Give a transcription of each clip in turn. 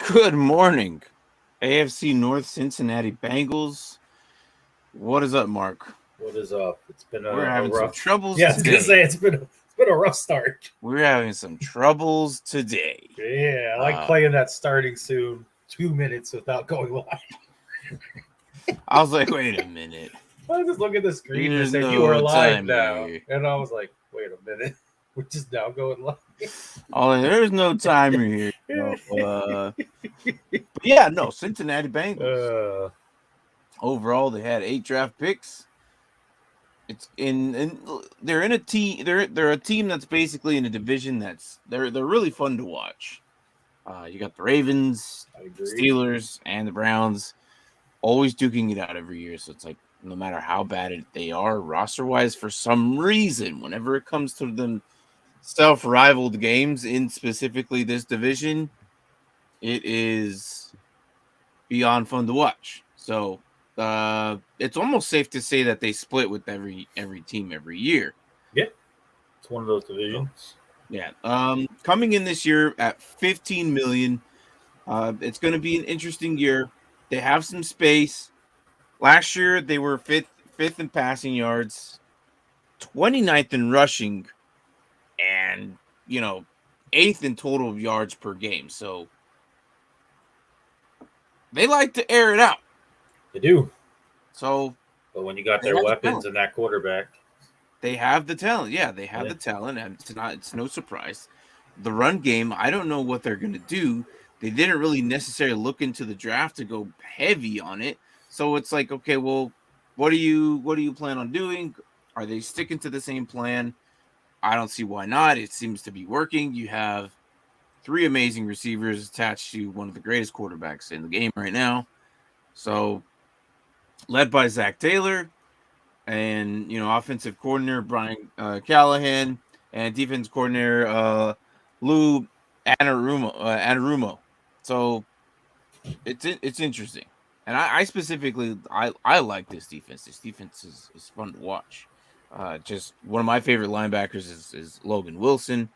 Good morning, AFC North Cincinnati Bengals. What is up, Mark? What is up? It's been We're a having some rough. troubles Yeah, I was gonna say today. it's been a rough start. We're having some troubles today. Yeah, I like playing that starting soon 2 minutes without going live. I was like, wait a minute. I just look at the screen and There's say you are no live timer now, here. and I was like, wait a minute, we're just now going live. Oh, there's no timer here. But yeah, no, Cincinnati Bengals. Overall, they had 8 draft picks. It's in they're in a team. They're a team that's basically in a division that's they're really fun to watch. You got the Ravens, I agree. Steelers, and the Browns always duking it out every year. So it's like no matter how bad they are roster wise, for some reason, whenever it comes to them self-rivaled games in specifically this division, it is beyond fun to watch. So it's almost safe to say that they split with every team every year. Yeah, it's one of those divisions. So, yeah. Coming in this year at 15 million. It's going to be an interesting year. They have some space. Last year they were fifth in passing yards, 29th in rushing, and 8th in total yards per game. So they like to air it out. They do. So, but when you got their weapons and that quarterback, they have the talent. Yeah, they have the talent, and it's no surprise. The run game, I don't know what they're going to do. They didn't really necessarily look into the draft to go heavy on it. So it's like, okay, well, what do you plan on doing? Are they sticking to the same plan? I don't see why not. It seems to be working. You have 3 amazing receivers attached to one of the greatest quarterbacks in the game right now. So, led by Zach Taylor, and offensive coordinator Brian Callahan, and defense coordinator Lou Anarumo. So it's interesting, and I specifically I like this defense. This defense is fun to watch. Just one of my favorite linebackers is Logan Wilson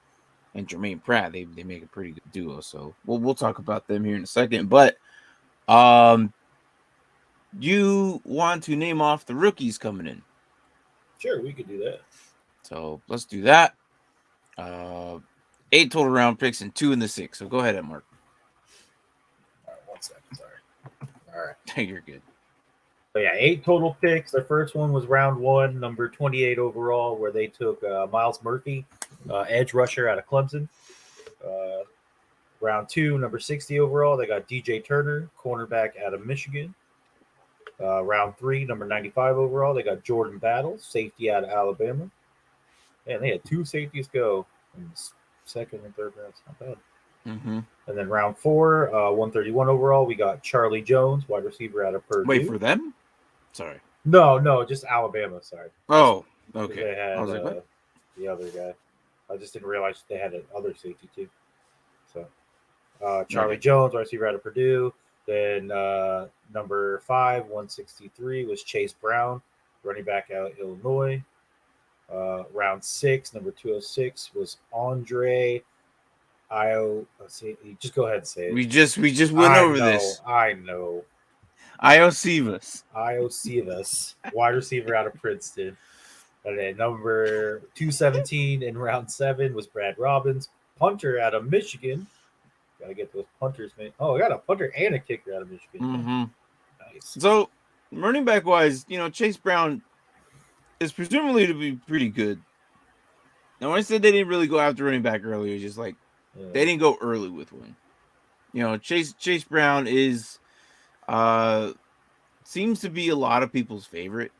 and Jermaine Pratt. They make a pretty good duo. So we'll talk about them here in a second. But you want to name off the rookies coming in? Sure, we could do that. So let's do that. 8 total round picks and 2 in the 6. So go ahead, Mark. All right, 1 second. Sorry. All right. You're good. So yeah, 8 total picks. Their first one was round 1, number 28 overall, where they took Miles Murphy, edge rusher out of Clemson. Round 2, number 60 overall, they got DJ Turner, cornerback out of Michigan. Round 3, number 95 overall, they got Jordan Battle, safety out of Alabama. And they had 2 safeties go in the second and third rounds. Not bad. Mm-hmm. And then round 4, 131 overall, we got Charlie Jones, wide receiver out of Purdue. Wait for them? Sorry. No, just Alabama. Sorry. Oh, okay. They had I was like, what? The other guy. I just didn't realize they had another safety too. So Charlie Jones, wide receiver out of Purdue. Then number 5, 163 was Chase Brown, running back out of Illinois. Round 6, number 206 was Andre. Just go ahead and say it. We just went over this. I know. Iosivas, wide receiver out of Princeton. And then number 217 in round 7 was Brad Robbins, punter out of Michigan. Gotta get those punters, man. Oh, I got a punter and a kicker out of Michigan. Mm-hmm. Nice. So, running back wise, Chase Brown is presumably to be pretty good. Now, when I said they didn't really go after running back earlier, just like they didn't go early with one. Chase Brown is seems to be a lot of people's favorite.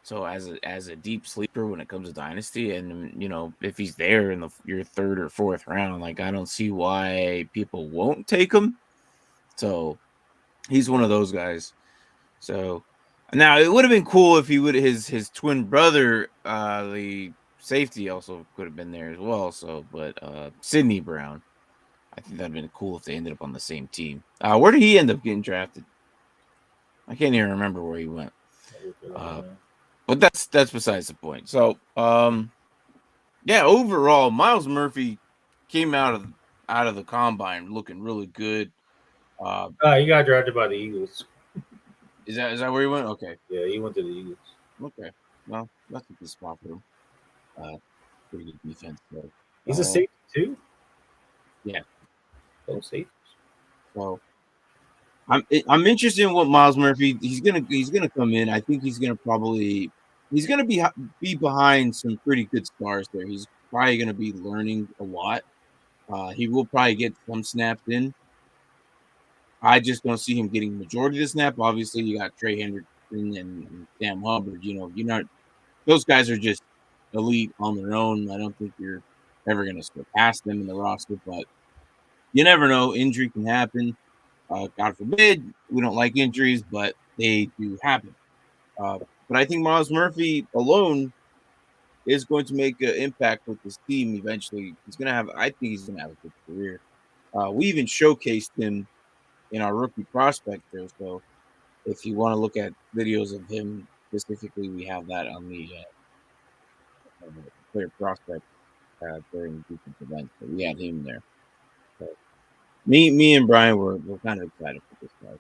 So as a deep sleeper when it comes to Dynasty, and if he's there in your 3rd or 4th round, like I don't see why people won't take him. So he's one of those guys. So now it would have been cool if he would his twin brother, the safety, also could have been there as well. So, but Sidney Brown, I think that'd been cool if they ended up on the same team. Where did he end up getting drafted? I can't even remember where he went. But that's besides the point. So, overall, Miles Murphy came out of out of the combine looking really good. He got drafted by the Eagles. Is that where he went? Okay. Yeah, he went to the Eagles. Okay. Well, that's a good spot for him. Pretty good defense. So, He's a safety too. yeah. Oh, safety. So I'm interested in what Miles Murphy he's gonna come in. I think he's gonna be behind some pretty good stars there. He's probably gonna be learning a lot. He will probably get some snaps in. I just don't see him getting majority of the snap. Obviously, you got Trey Hendrickson and Sam Hubbard. You're not those guys are just elite on their own. I don't think you're ever gonna surpass them in the roster, but you never know. Injury can happen. God forbid, we don't like injuries, but they do happen. But I think Miles Murphy alone is going to make an impact with this team eventually. I think he's going to have a good career. We even showcased him in our rookie prospect there. So if you want to look at videos of him specifically, we have that on the player prospect during defensive events. So we had him there. So me and Brian were kind of excited for this guy.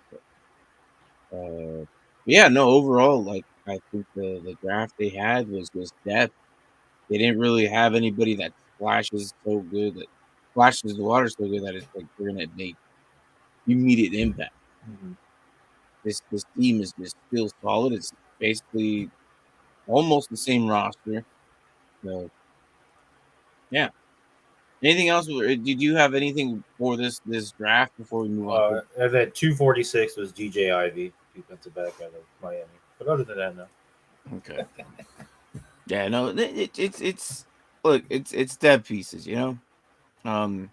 So, yeah, no, overall, like I think the draft they had was just depth. They didn't really have anybody that flashes the water so good that it's like they're gonna make immediate impact. Mm-hmm. This team is just still solid. It's basically almost the same roster. So yeah. Anything else? Did you have anything for this draft before we move on? And then 246 was DJ Ivy, defensive back out of Miami. But other than that, no. Okay. Yeah, no, it's look, it's depth pieces, you know.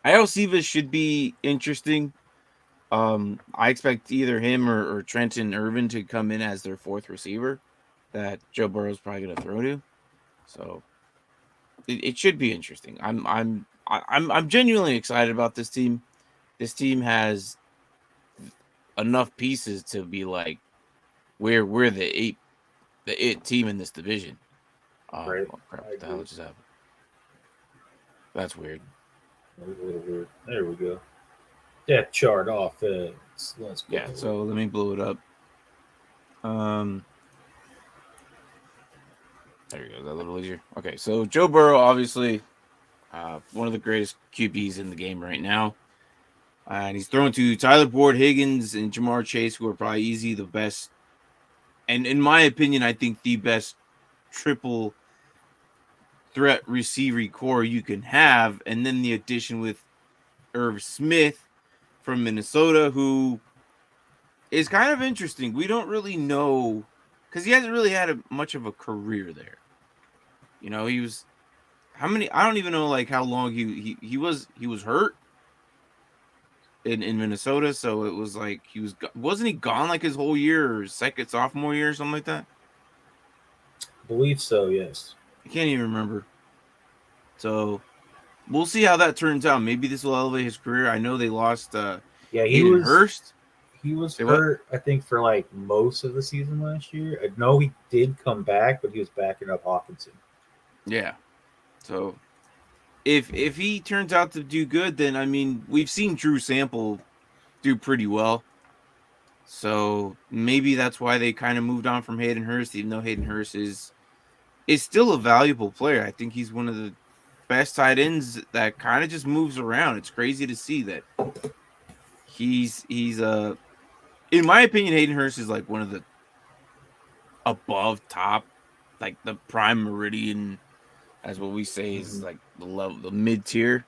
Iosivas should be interesting. I expect either him or Trenton Irvin to come in as their fourth receiver that Joe Burrow's probably going to throw to. So it should be interesting. I'm genuinely excited about this team. This team has enough pieces to be like we're the it team in this division. Right. Oh crap! What the hell just happened? That's weird. That was a little weird. There we go. Depth chart offense. Let's go. Yeah, so let me blow it up. There we go. That a little easier. Okay, so Joe Burrow, obviously, one of the greatest QBs in the game right now. And he's thrown to Tyler Boyd, Higgins, and Jamar Chase, who are probably easy the best. And in my opinion, I think the best triple threat receiver core you can have. And then the addition with Irv Smith from Minnesota, who is kind of interesting. We don't really know because he hasn't really had much of a career there. You know, he was how many? I don't even know like how long he was hurt in Minnesota. So it was like wasn't he gone like his whole year or second sophomore year or something like that? I believe so. Yes. I can't even remember. So we'll see how that turns out. Maybe this will elevate his career. I know they lost Yeah, Hayden Hurst. He was Say hurt, I think, for like most of the season last year. I know he did come back, but he was backing up Hawkinson. Yeah. So if he turns out to do good, then I mean we've seen Drew Sample do pretty well. So maybe that's why they kind of moved on from Hayden Hurst, even though Hayden Hurst is still a valuable player. I think he's one of the best tight ends that kind of just moves around. It's crazy to see that he's in my opinion, Hayden Hurst is like one of the above top, like the prime meridian, as what we say is like the level, the mid tier.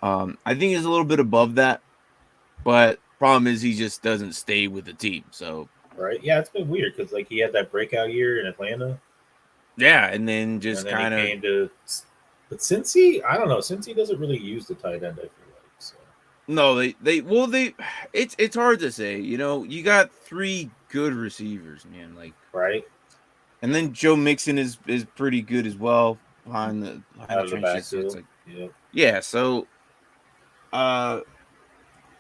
I think he's a little bit above that, but problem is he just doesn't stay with the team. So Right? Yeah, it's been weird because like he had that breakout year in Atlanta, yeah, and then just and then kind he of came to. But Cincy, I don't know. Cincy doesn't really use the tight end. I feel like so. no, they it's hard to say. You know, you got three good receivers, man. Like Right and then Joe Mixon is pretty good as well behind the out of the trenches. So it's backfield. like Yeah. yeah, so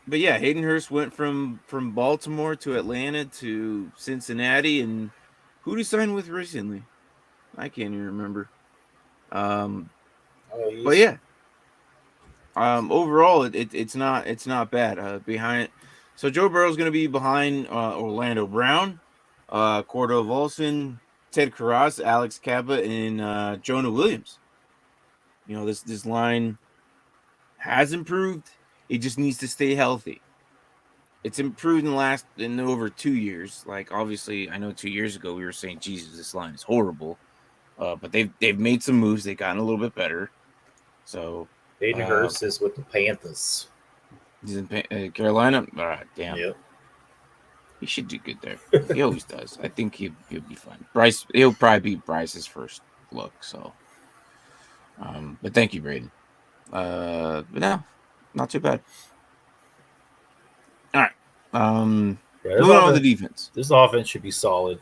but yeah, Hayden Hurst went from Baltimore to Atlanta to Cincinnati, and who did he sign with recently? I can't even remember. Oh, But yeah, Overall, it's not bad. Behind, so Joe Burrow's going to be behind Orlando Brown, Cordell Volson, Ted Karras, Alex Kappa, and Jonah Williams. This line has improved. It just needs to stay healthy. It's improved in over 2 years. Like, obviously, I know 2 years ago we were saying, Jesus, this line is horrible. But they've made some moves. They've gotten a little bit better. So Hayden Hurst is with the Panthers. he's in Carolina. All right, damn. Yep. He should do good there. He always does. I think he'll be fine. Bryce, he'll probably be Bryce's first look. So, but thank you, Braden. But no, not too bad. All right. Moving on to the defense. This offense should be solid.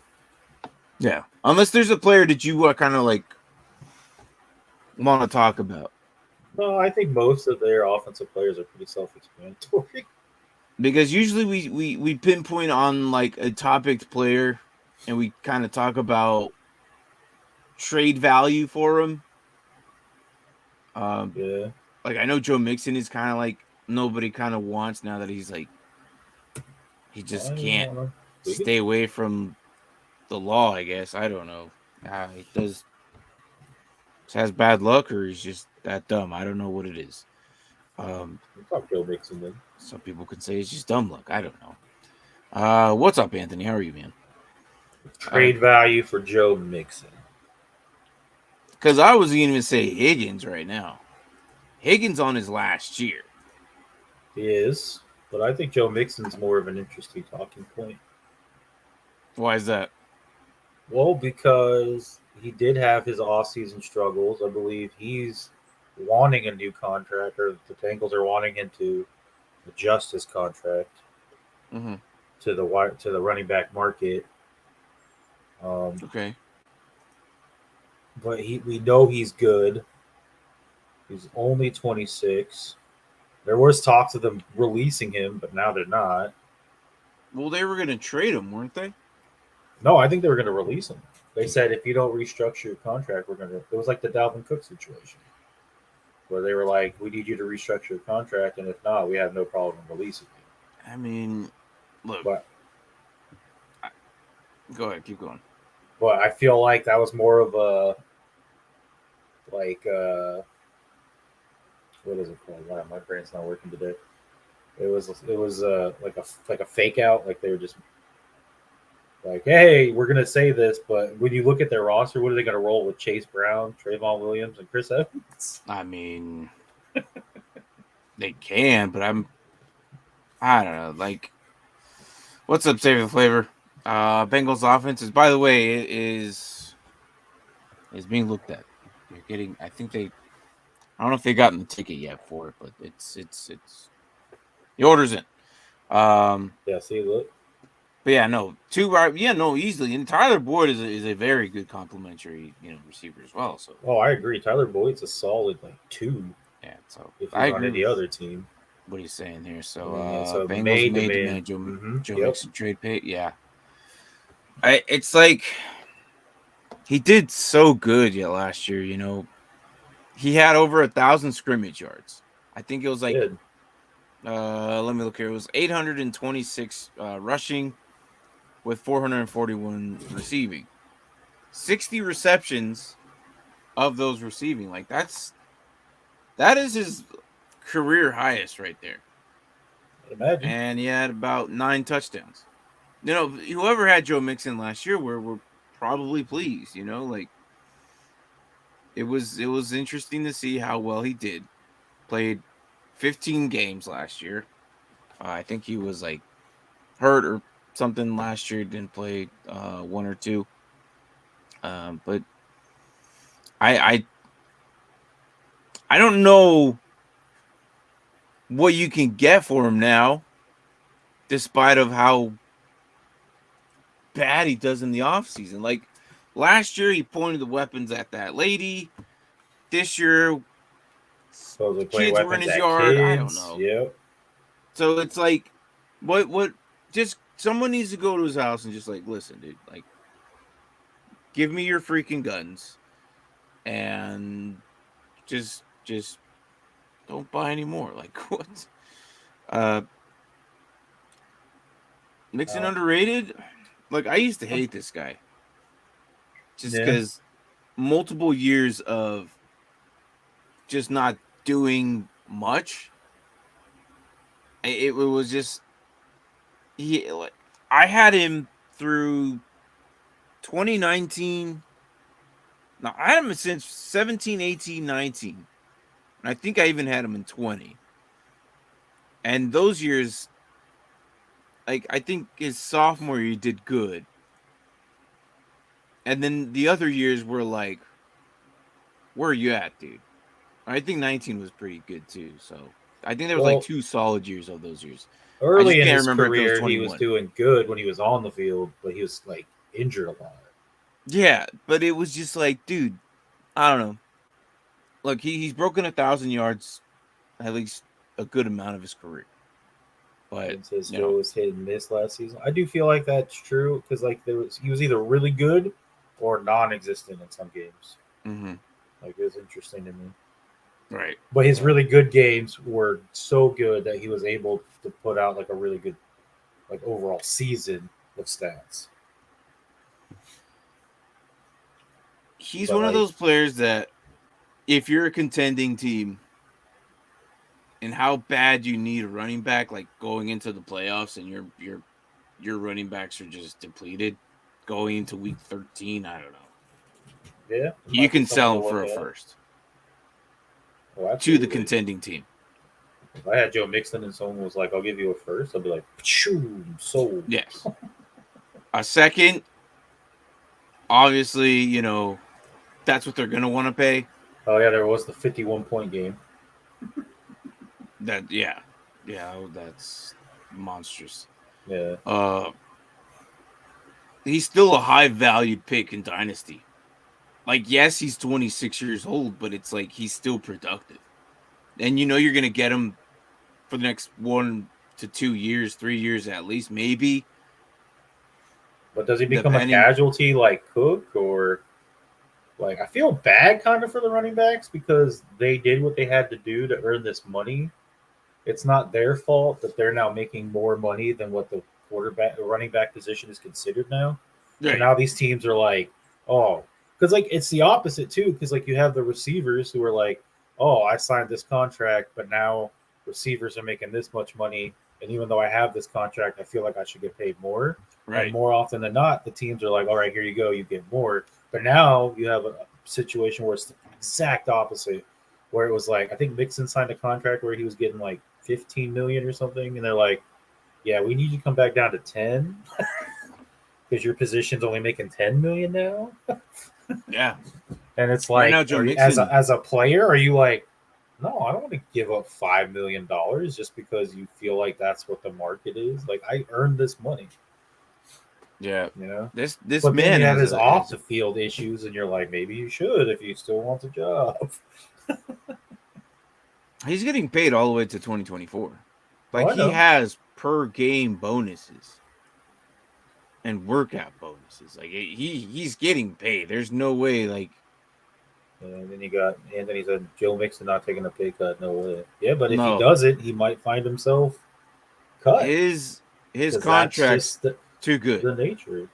Yeah, unless there's a player that you kind of like want to talk about. No, I think most of their offensive players are pretty self-explanatory. Because usually we pinpoint on like a topic player, and we kind of talk about trade value for him. Yeah. Like, I know Joe Mixon is kind of like nobody kind of wants now that he's like he just can't stay away from the law. I guess I don't know. He just has bad luck, or he's just that dumb. I don't know what it is. Joe Mixon then. Some people could say it's just dumb luck. I don't know. What's up, Anthony? How are you, man? Trade value for Joe Mixon. Because I was going to say Higgins right now. Higgins on his last year. He is, but I think Joe Mixon's more of an interesting talking point. Why is that? Well, because he did have his off-season struggles. I believe he's wanting a new contract, or the Bengals are wanting him to adjust his contract to the running back market. Okay. But we know he's good. He's only 26. There was talks of them releasing him, but now they're not. Well, they were going to trade him, weren't they? No, I think they were going to release him. They said, if you don't restructure your contract, we're going to. It was like the Dalvin Cook situation, where they were like, we need you to restructure your contract, and if not, we have no problem releasing you. I mean, look. Go ahead, keep going. But I feel like that was more of a, what is it called? Wow, my brain's not working today. It was like a fake out. Like, they were just like, hey, we're gonna say this, but when you look at their roster, what are they gonna roll with? Chase Brown, Trayvon Williams, and Chris Evans? I mean, they can, but I don't know. Like, what's up, Save the Flavor? Bengals offense is, by the way, is being looked at. They're getting. I don't know if they gotten the ticket yet for it, but it's the order's in. Yeah, see, look. But yeah, no, easily. And Tyler Boyd is a very good complimentary, receiver as well. So. Oh, I agree. Tyler Boyd's a solid 2. Yeah, so if you're on any other team. What he's saying here. So, Bengals made Joe Mixon trade pay. Yeah. It's like he did so good last year. He had over 1,000 scrimmage yards. I think it was like, let me look here. It was 826 rushing with 441 receiving. 60 receptions of those receiving. Like, that is his career highest right there. I'd imagine. And he had about 9 touchdowns. Whoever had Joe Mixon last year were probably pleased. Like, it was interesting to see how well he did. Played 15 games last year. I think he was like hurt or something last year. Didn't play 1 or 2. But I don't know what you can get for him now, despite of how bad he does in the offseason. Like, last year, he pointed the weapons at that lady. This year, kids were in his yard. I don't know. Yep. So it's like, what? Just someone needs to go to his house and just like, listen, dude. Like, give me your freaking guns, and just don't buy anymore. Like what? Mixon Uh, underrated. Like I used to hate this guy just yeah. because multiple years of just not doing much. It was just he. Like, I had him through 2019. Now I had him since 17, 18, 19. And I think I even had him in 20. And those years, like I think his sophomore year he did good. And then the other years were like, where are you at, dude? I think 19 was pretty good too. So I think there was like Well, 2 solid years of those years. I just early in can't his remember if it was career, he was 21. doing good when he was on the field, but he was like injured a lot. Yeah, but it was just like, dude, I don't know. Look, he's broken 1,000 yards at least a good amount of his career. But And says you Joe know, was hit and miss last season. I do feel like that's true because like he was either really good or non-existent in some games. mm-hmm, Like it was interesting to me. right? But his Right. really good games were so good that he was able to put out like a really good like overall season of stats. He's But one of like those players that if you're a contending team and how bad you need a running back, like going into the playoffs, and your running backs are just depleted going into week 13. I don't know. yeah, it You might be can something sell to him for look a at. first Oh, to the absolutely. contending team. If I had Joe Mixon and someone was like, "I'll give you a first," I'd be like, "Phew, sold." Yes. A second, obviously, that's what they're gonna want to pay. Oh yeah, there was the 51-point game. That yeah, yeah, that's monstrous. Yeah, Uh, he's still a high valued pick in Dynasty. Like, yes, he's 26 years old, but it's like he's still productive, and you're gonna get him for the next 1 to 2 years, 3 years at least, maybe but does he become a depending. casualty like Cook or like? I feel bad kind of for the running backs because they did what they had to do to earn this money. It's not their fault that they're now making more money than what the quarterback, the running back position is considered now. So Right, now these teams are like, oh, because like it's the opposite too. Because like you have the receivers who are like, oh, I signed this contract, but now receivers are making this much money, and even though I have this contract, I feel like I should get paid more. And right. more often than not, the teams are like, all right, here you go, you get more. But now you have a situation where it's the exact opposite, where it was like I think Mixon signed a contract where he was getting like 15 million or something, and they're like, yeah, we need you to come back down to 10 because your position's only making 10 million now. Yeah. And it's Right now, like, Joe are you Mixon. as a player, are you like, no, I don't want to give up $5 million just because you feel like that's what the market is. Like I earned this money, Yeah, you know. this But then man you have has his a off has the field issues, and you're like, maybe you should if you still want the job. he's getting paid all the way to 2024. Oh, Like I he know. has per game bonuses and workout bonuses. Like he's getting paid. There's no way. Like And then you got Anthony said Joe Mixon not taking a pay cut. No way. Yeah, but if he no, does it, he might find himself cut his because that's contract's just too good. the nature.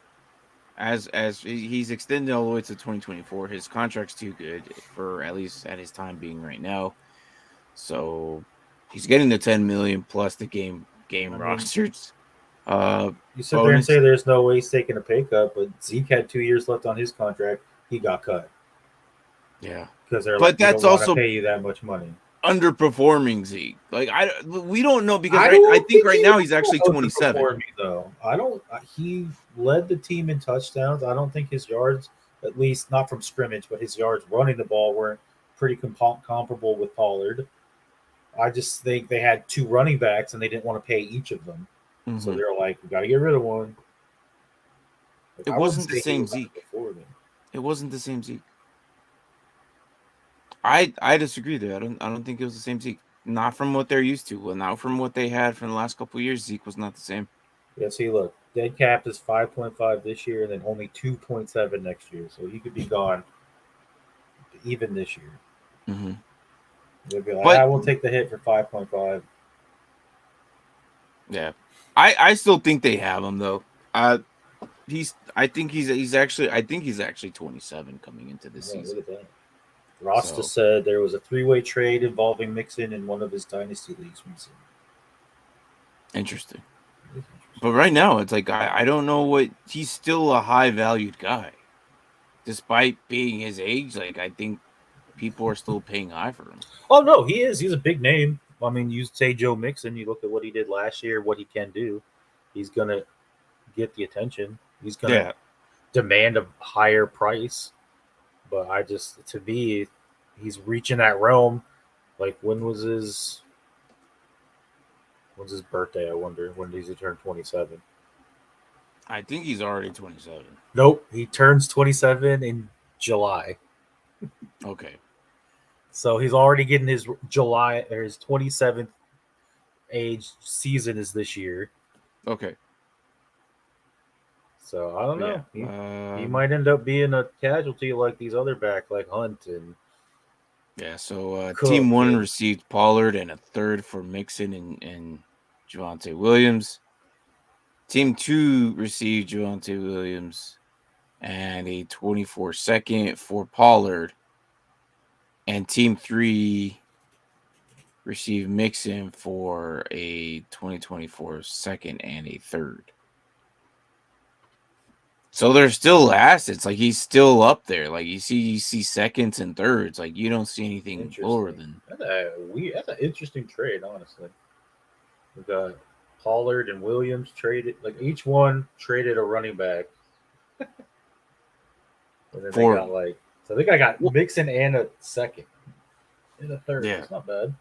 As he's extended all the way to 2024, his contract's too good for at least at his time being right now. So he's getting the 10 million plus the game I mean, rosters uh you sit there and say bonus. there's no way he's taking a pay cut, but Zeke had 2 years left on his contract. He got cut Yeah. because they're like, But we that's don't want to also pay you that much money. underperforming Zeke. Like we don't know because I I don't think think right he now he's was actually 27. underperforming though. I don't. He led the team in touchdowns. I don't think his yards, at least not from scrimmage, but his yards running the ball weren't pretty comparable with Pollard. I just think they had two running backs and they didn't want to pay each of them, so Hmm. they're like, we got to get rid of one. Like, It I wouldn't wasn't the say he same was Zeke. underperforming. It wasn't the same Zeke. I disagree there. I don't think it was the same Zeke. Not from what they're used to. Well, not from what they had from the last couple of years. Zeke was not the same. Yeah, see, look, dead cap is 5.5 this year and then only 2.7 next year, so he could be gone even this year. Hmm. They'd be like, But we'll take the hit for 5.5. yeah, I still think they have him though. I think he's actually 27 coming into this season. Look at that. Rasta said there was a 3-way trade involving Mixon in one of his dynasty leagues recently. Interesting. But right now, it's like I don't know what he's still a high valued guy, despite being his age. Like I think people are still paying high for him. Oh no, he is. He's a big name. I mean, you say Joe Mixon. You look at what he did last year, what he can do. He's gonna get the attention. He's gonna demand a higher price. But to me, he's reaching that realm. Like when's his birthday? I wonder when does he turn 27? I think he's already 27. Nope, he turns 27 in July. Okay. So he's already getting his July or his 27th age season is this year. Okay. So I don't know. He might end up being a casualty like these other back, like Hunt and. Yeah. So Team 1 received Pollard and a third for Mixon and Javonte Williams. Team 2 received Javonte Williams and a 24 second for Pollard. And Team 3 received Mixon for a 2024 second and a third. So there's still assets. Like he's still up there. Like you see seconds and thirds. Like you don't see anything lower than. That's an interesting trade, honestly. We got Pollard and Williams traded. Like each one traded a running back. And then they got so I think I got Mixon and a second and a third. Yeah. That's not bad.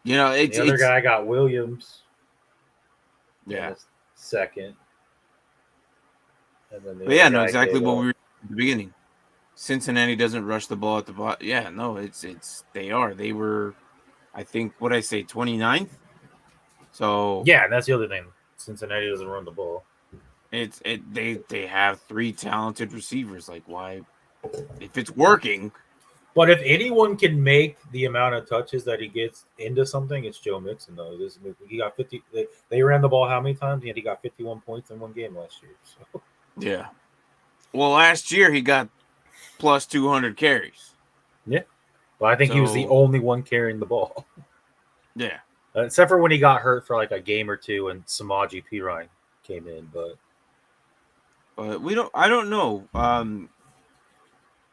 You know, the other guy got Williams. Yeah. Second. And then no, exactly what we were at the beginning. Cincinnati doesn't rush the ball at the bottom. Yeah, no, they were, I think, what I say, 29th. So yeah, and that's the other thing. Cincinnati doesn't run the ball. They have 3 talented receivers. Like why, if it's working. But if anyone can make the amount of touches that he gets into something, it's Joe Mixon. Though he got 50. They ran the ball how many times? And he got 51 points in one game last year. So. Yeah. Well, last year he got plus 200 carries. Yeah. Well, I think he was the only one carrying the ball. Yeah. Except for when he got hurt for like a game or two and Samaje Perine came in, but I don't know.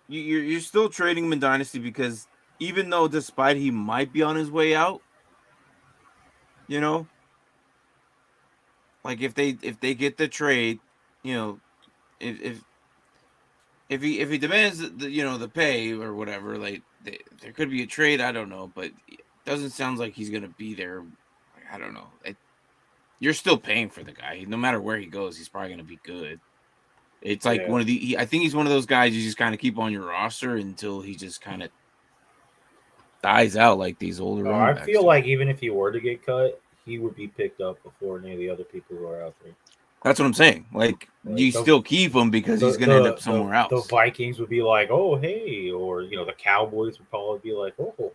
You're still trading him in Dynasty because even though despite he might be on his way out, you know, like if they get the trade, you know, if he demands the pay or whatever, like there could be a trade. I don't know, but it doesn't sound like he's gonna be there. I don't know. You're still paying for the guy, no matter where he goes. He's probably gonna be good. It's like one of the. I think he's one of those guys you just kind of keep on your roster until he just kind of dies out like these older. I feel like even if he were to get cut, he would be picked up before any of the other people who are out there. That's what I'm saying. Like you still keep him because he's going to end up somewhere else. The Vikings would be like, "Oh, hey," or the Cowboys would probably be like, "Oh."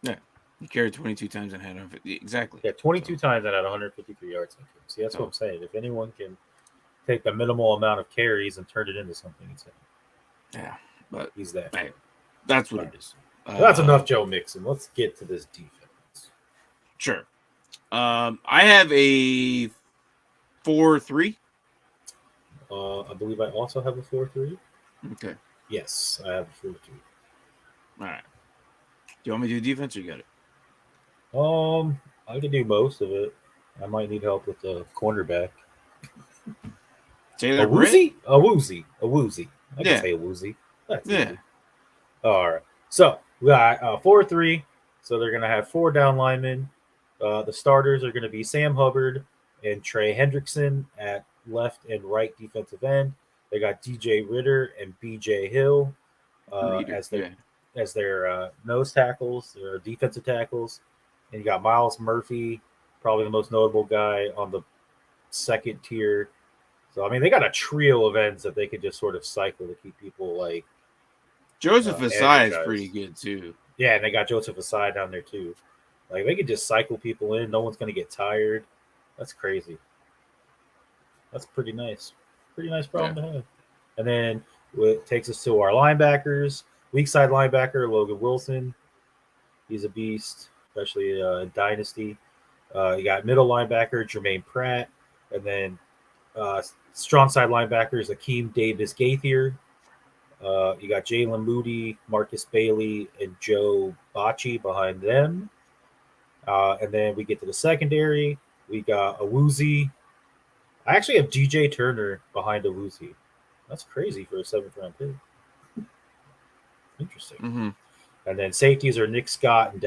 Yeah, he carried 22 times and had exactly. Yeah, 22 times and had 153 yards. See, that's what I'm saying. If anyone can take the minimal amount of carries and turn it into something, it's him. Yeah, but he's that. Hey, that's what it is. That's enough Joe Mixon. Let's get to this defense. Sure. I have a 4-3. I believe I also have a 4-3. Okay. Yes, I have a 4-3. All right. Do you want me to do defense or you got it? I can do most of it. I might need help with the cornerback. Taylor A woozy? A woozy. I can say a woozy. That's easy. All right. So we got 4-3. So they're going to have 4 down linemen. The starters are going to be Sam Hubbard and Trey Hendrickson at left and right defensive end. They got DJ Ritter and BJ Hill as their nose tackles, their defensive tackles. And you got Miles Murphy, probably the most notable guy on the second tier. So, I mean, they got a trio of ends that they could just sort of cycle to keep people like Joseph Asai is energized. pretty good too. Yeah, and they got Joseph Asai down there too. Like they could just cycle people in. No one's gonna get tired. That's crazy. That's pretty nice. Pretty nice problem to have. And then it takes us to our linebackers. Weak side linebacker Logan Wilson. He's a beast, especially in Dynasty. You got middle linebacker Jermaine Pratt, and then strong side linebackers Akeem Davis Gaither. You got Jalen Moody, Marcus Bailey, and Joe Bocci behind them. And then we get to the secondary. We got Awuzie. I actually have DJ Turner behind Awuzie. That's crazy for a 7th-round pick. Interesting. Mm-hmm. And then safeties are Nick Scott and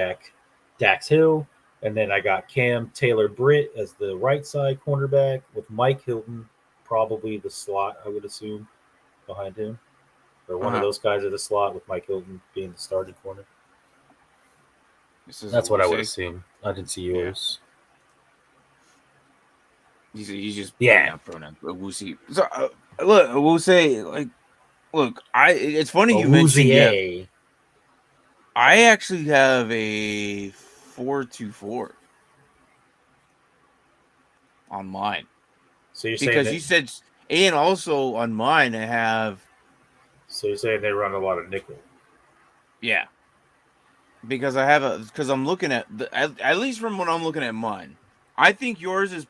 Dax Hill. And then I got Cam Taylor Britt as the right side cornerback with Mike Hilton, probably the slot, I would assume, behind him. Or one of those guys at the slot with Mike Hilton being the starting corner. That's what I would assume. I didn't see yours. He's just pronoun. So look, I will say it's funny you mentioned I actually have a 4-2-4 on mine. So you're because saying you said, and also on mine I have. So you're saying they run a lot of nickel? Yeah. Because I'm looking at at least from what I'm looking at mine. I think yours is,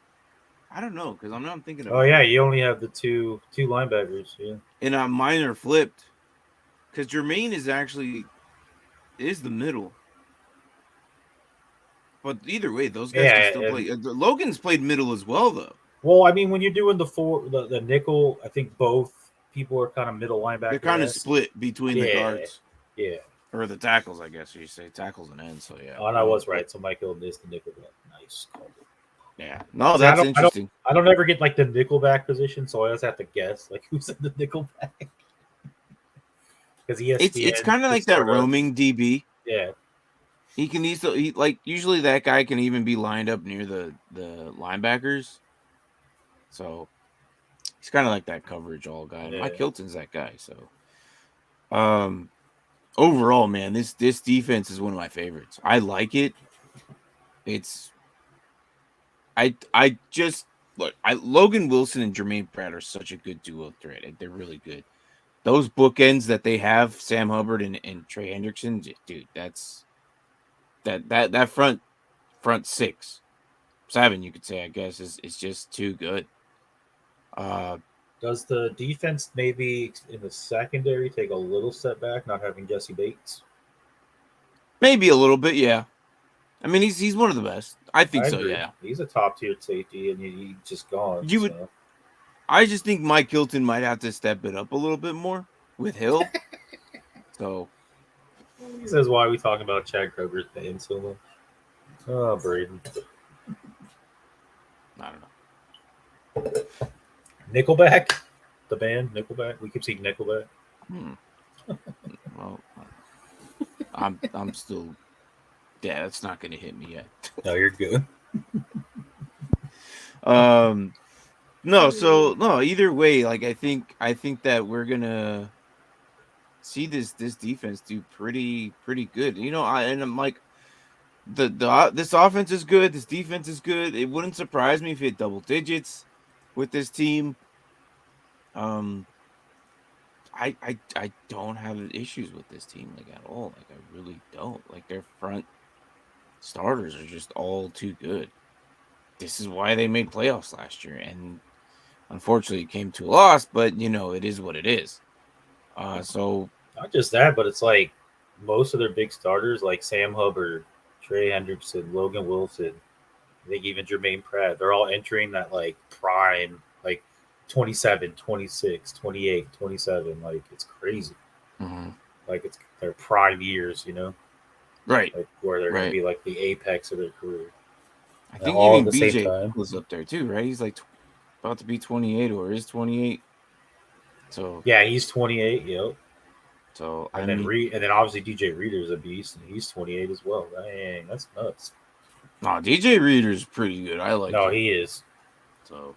I don't know, because I'm thinking about. Oh yeah, you only have the two linebackers, yeah. And mine are flipped. Because Jermaine is the middle. But either way, those guys can still play. Logan's played middle as well, though. Well, I mean, when you're doing the nickel, I think both people are kind of middle linebacker. They're kind of split between the guards. Yeah. Or the tackles, I guess you say. Tackles and ends, so yeah. Oh, and I was right. So Mike Hilton is the nickelback. Nice. Yeah. No, that's interesting. I don't ever get like the nickelback position, so I always have to guess like who's in the nickelback. Because it's kind of like that roaming DB. Yeah. He can usually that guy can even be lined up near the linebackers. So he's kind of like that coverage all guy. Yeah. Mike Hilton's that guy. So overall, man, this defense is one of my favorites. I like it. I just look. Logan Wilson and Jermaine Pratt are such a good duo threat. They're really good. Those bookends that they have, Sam Hubbard and Trey Hendrickson, dude, that's that front 6-7, you could say, I guess, is just too good. Does the defense maybe in the secondary take a little step back, not having Jesse Bates? Maybe a little bit, yeah. I mean, he's one of the best. I think so, yeah. He's a top-tier safety, and he's just gone. I just think Mike Hilton might have to step it up a little bit more with Hill. So he says, "Why are we talking about Chad Kroger's name so much?" Oh, Braden. I don't know. Nickelback, the band Nickelback. We keep seeing Nickelback. Well, I'm still. Yeah, that's not going to hit me yet. No, you're good. No. Either way, like I think that we're gonna see this defense do pretty good. I'm like, this offense is good. This defense is good. It wouldn't surprise me if it hit double digits with this team. I don't have issues with this team like at all. Like I really don't. Like their front starters are just all too good. This is why they made playoffs last year, and unfortunately it came to a loss, but it is what it is. So not just that, but it's like most of their big starters, like Sam Hubbard, Trey Hendrickson, Logan Wilson, I think even Jermaine Pratt, they're all entering that like prime, like 27, 26, 28, 27. Like it's crazy. Mm-hmm. Like it's their prime years, Right. Like where they're going to be like the apex of their career. I think even BJ was up there too, right? He's like about to be 28 or is 28. So yeah, he's 28. Yep. So and then obviously DJ Reader's a beast, and he's 28 as well. Dang, that's nuts. No, DJ Reader's pretty good. I like. No, he is. So.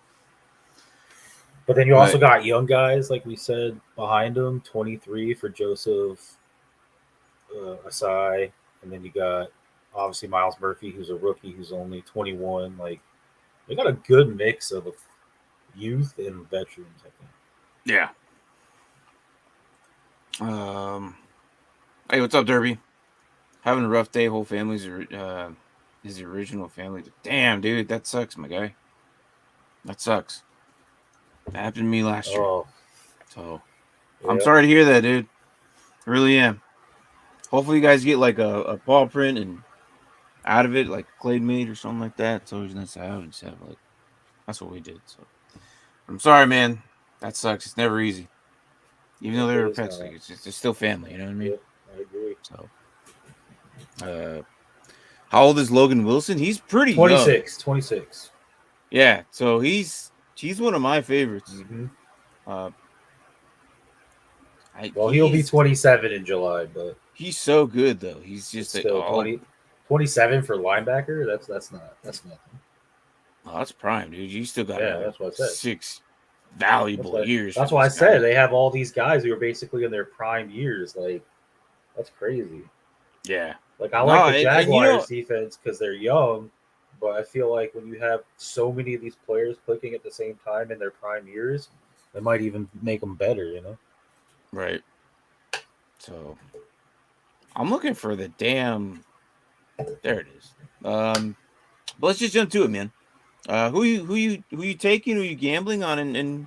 But then you also got young guys, like we said, behind him. 23 for Joseph Asai, and then you got obviously Miles Murphy, who's a rookie, who's only 21. Like they got a good mix of youth and veterans, I think. Yeah. Hey, what's up, Derby? Having a rough day. Whole family's his original family. Damn, dude, that sucks, my guy. That sucks. That happened to me last year. Oh, So I'm yeah. sorry to hear that, dude. I really am. Hopefully, you guys get like a paw print and out of it, like Clade made or something like that. It's always nice to have. Just have like that's what we did. So I'm sorry, man. That sucks. It's never easy. Even though they It were is pets, not. like it's still family. You know what I mean? Yep, I agree. So, how old is Logan Wilson? He's pretty young. 26. Yeah. So he's one of my favorites. Mm-hmm. Uh, Well, he'll be he's 27 in July, but so good though. He's it's just like still 27 for linebacker. That's nothing. oh, that's prime, dude. You still got Yeah, another that's what I said. 6 valuable years. That's for why I this guy. said they have all these guys who are basically in their prime years. Like that's crazy. Yeah. Like I No, like the and you know, Jaguars defense because they're young, but I feel like when you have so many of these players clicking at the same time in their prime years, it might even make them better. You know? right. So I'm looking for the damn. There it is. But let's just jump to it, man. Who you taking? Who you gambling on, and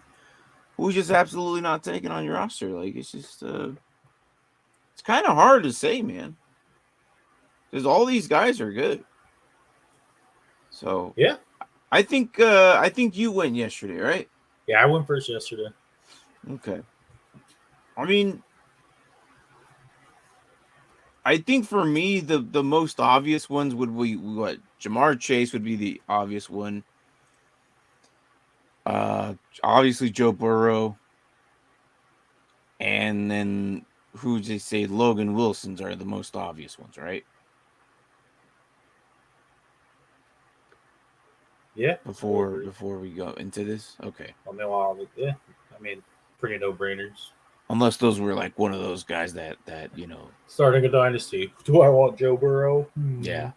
who's just absolutely not taking on your roster? Like it's just it's kind of hard to say, man, because all these guys are good. So Yeah, I think you went yesterday, right? yeah. I went first yesterday. Okay. I mean, I think for me the most obvious ones would be what Jamar Chase would be the obvious one. Uh, Obviously Joe Burrow, and then who they say Logan Wilson's are the most obvious ones, right? Yeah, I Before agree. we go into this, okay. I mean, well, yeah. I mean, pretty no brainers. Unless those were like one of those guys that Starting a dynasty. Do I want Joe Burrow? yeah.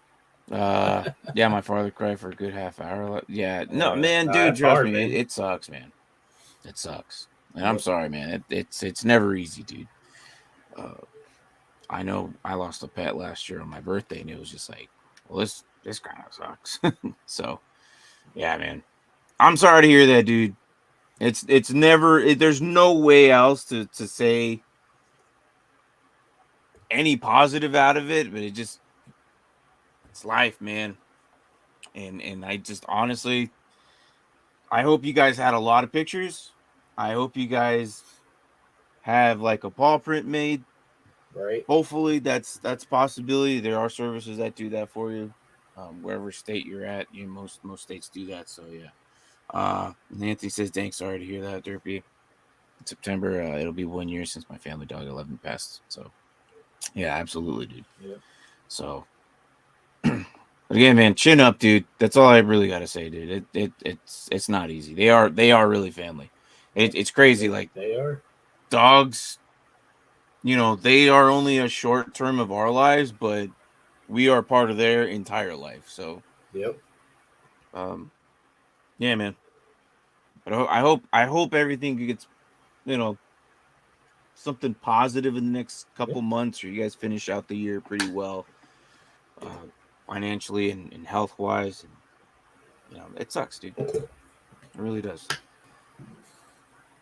Yeah, my father cried for a good half hour. Yeah, no, Yeah, man, nah, dude, that's trust hard, me, man. it sucks, man. It sucks, and I'm Yep. sorry, man. It's never easy, dude. Uh, I know I lost a pet last year on my birthday, and it was just like, well, this kind of sucks. So, yeah, man, I'm sorry to hear that, dude. It's never. There's no way else to say any positive out of it, but it's life, man. And I just honestly, I hope you guys had a lot of pictures. I hope you guys have like a paw print made. Right. Hopefully that's a possibility. There are services that do that for you. Wherever state you're at, most states do that. So yeah. And Anthony says, "Dang, sorry to hear that, Derpy." In September, it'll be 1 year since my family dog 11 passed. So yeah, absolutely, dude. Yeah. So but again, man, chin up, dude. That's all I really got to say, dude. It's not easy. They are really family. It's crazy. Like They are. dogs, they are only a short term of our lives, but we are part of their entire life. So, Yep. um, yeah, man. But I hope everything gets, you know, something positive in the next Yep. couple months, or you guys finish out the year pretty well, uh, financially and health wise. And it sucks, dude. It really does.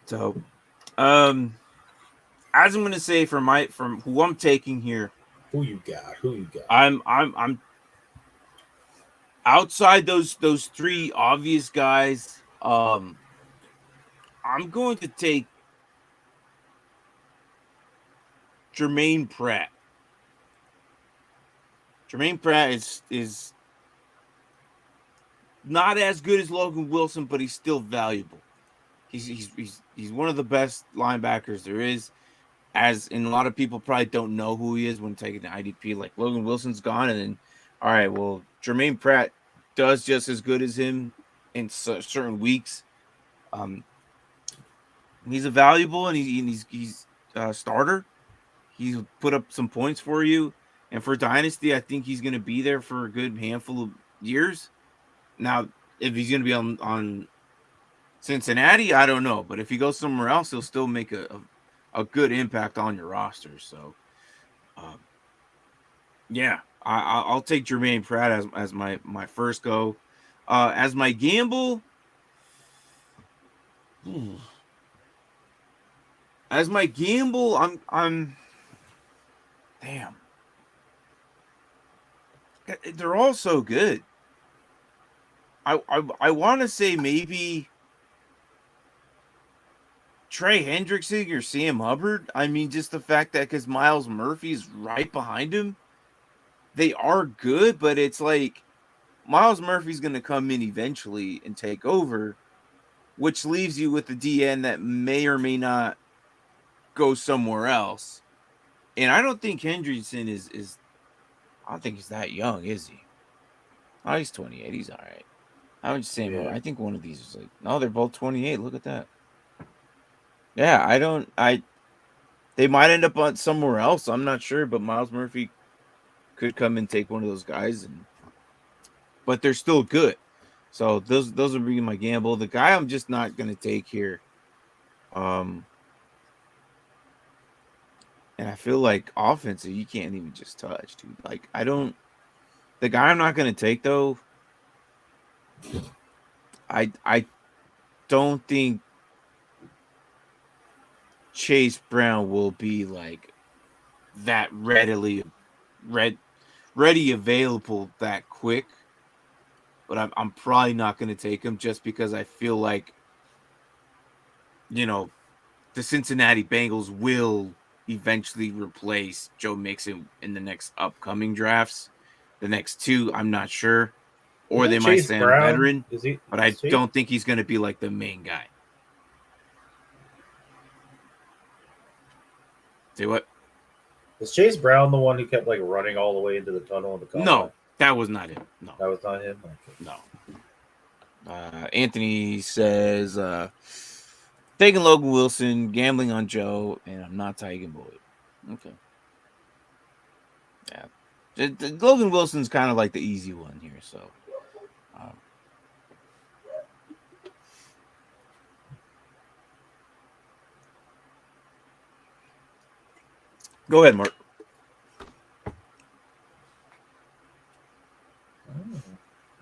So, um, as I'm gonna say from who I'm taking here, Who you got? Who you got? I'm outside those three obvious guys. I'm going to take Jermaine Pratt. Jermaine Pratt is not as good as Logan Wilson, but he's still valuable. He's one of the best linebackers there is. As in, a lot of people probably don't know who he is when taking the IDP. Like Logan Wilson's gone, and then all right, well, Jermaine Pratt does just as good as him in certain weeks. Um, he's a valuable and he's starter. He's put up some points for you. And for Dynasty, I think he's going to be there for a good handful of years. Now, if he's going to be on Cincinnati, I don't know. But if he goes somewhere else, he'll still make a good impact on your roster. So, um, yeah, I'll take Jermaine Pratt as my first go. As my gamble, I'm damn. They're all so good. I want to say maybe Trey Hendrickson or Sam Hubbard. I mean, just the fact that because Miles Murphy's right behind him, they are good, but it's like Miles Murphy's going to come in eventually and take over, which leaves you with the DN that may or may not go somewhere else. And I don't think Hendrickson is I don't think he's that young, is he? Oh, he's 28. He's all right. I would say him. Yeah. I think one of these is like, no, they're both 28. Look at that. Yeah, they might end up on somewhere else. I'm not sure, but Miles Murphy could come and take one of those guys, but they're still good. So those would be my gamble. The guy I'm just not gonna take here, and I feel like offensive, you can't even just touch, dude. Like the guy I'm not gonna take though. I don't think Chase Brown will be like that ready available that quick. But I'm probably not going to take him just because I feel like, the Cincinnati Bengals will eventually replace Joe Mixon in the next upcoming drafts. The next two, I'm not sure. Or they might Chase stay on a Brown, veteran. But I don't think he's going to be like the main guy. Say what? Was Chase Brown the one who kept like running all the way into the tunnel in the combine? No, that was not him. No. That was not him? Okay. No. Anthony says, taking Logan Wilson, gambling on Joe, and I'm not taking Boyd. Okay. Yeah. Logan Wilson's kind of like the easy one here, so. Go ahead, Mark.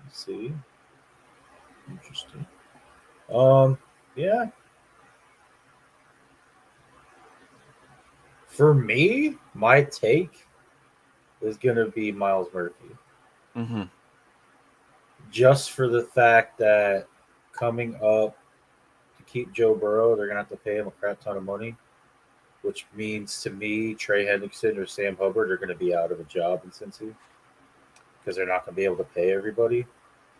Let's see. Interesting. Yeah. For me, my take is going to be Miles Murphy. Mm-hmm. Just for the fact that coming up to keep Joe Burrow, they're going to have to pay him a crap ton of money, which means to me, Trey Hendrickson or Sam Hubbard are going to be out of a job in Cincy because they're not going to be able to pay everybody,